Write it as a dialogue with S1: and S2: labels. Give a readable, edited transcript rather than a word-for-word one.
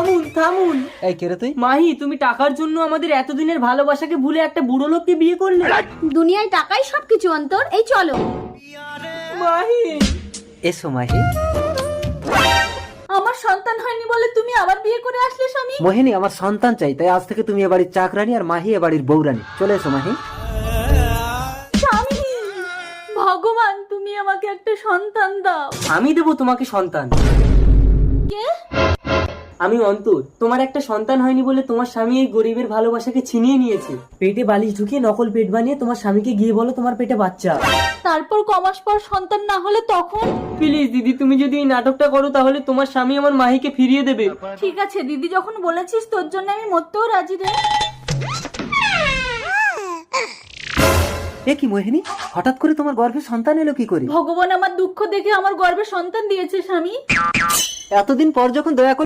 S1: থামুন থামুন।
S2: এই কে রে তুই?
S1: মাহি, তুমি টাকার জন্য আমাদের এতদিনের ভালোবাসাকে ভুলে একটা বুড়ো লোককে বিয়ে করলে।
S3: দুনিয়ায় টাকাই সবকিছু অন্তর, এই চলো।
S1: মাহি,
S2: এসো মাহি।
S3: আমার সন্তান হয়নি বলে তুমি আবার বিয়ে করে আসলে স্বামী?
S2: মোহিনী, আমার সন্তান চাই, তাই আজ থেকে তুমি এ বাড়ির চাকরানী আর মাহি এ বাড়ির বউরানী। চলে এসো মাহি।
S3: স্বামী, ভগবান তুমি আমাকে একটা সন্তান দাও।
S1: আমি দেবো তোমাকে সন্তান।
S3: কে?
S1: আমি অন্তর। তোমার একটা সন্তান হয়নি বলে তোমার স্বামী এই গরিবের ভালোবাসাকে ছিনিয়ে নিয়েছে। পেটে বালিশ ঢুকিয়ে নকল পেট বানিয়ে তোমার স্বামীকে গিয়ে বলো তোমার পেটে বাচ্চা।
S3: তারপর কমাস পর সন্তান না হলে তখন?
S1: প্লিজ দিদি, তুমি যদি এই নাটকটা করো তাহলে তোমার স্বামী আমার মাহিকে ফিরিয়ে দেবে।
S3: ঠিক আছে দিদি, যখন বলেছিস তোর জন্য আমি মরতেও রাজি রে।
S2: এ কি মোহিনী, হঠাৎ করে তোমার গর্ভে সন্তান এলো কি করে?
S3: ভগবান আমার দুঃখ দেখে আমার গর্ভে সন্তান দিয়েছে স্বামী।
S2: এতদিন পর যখন দয়া করে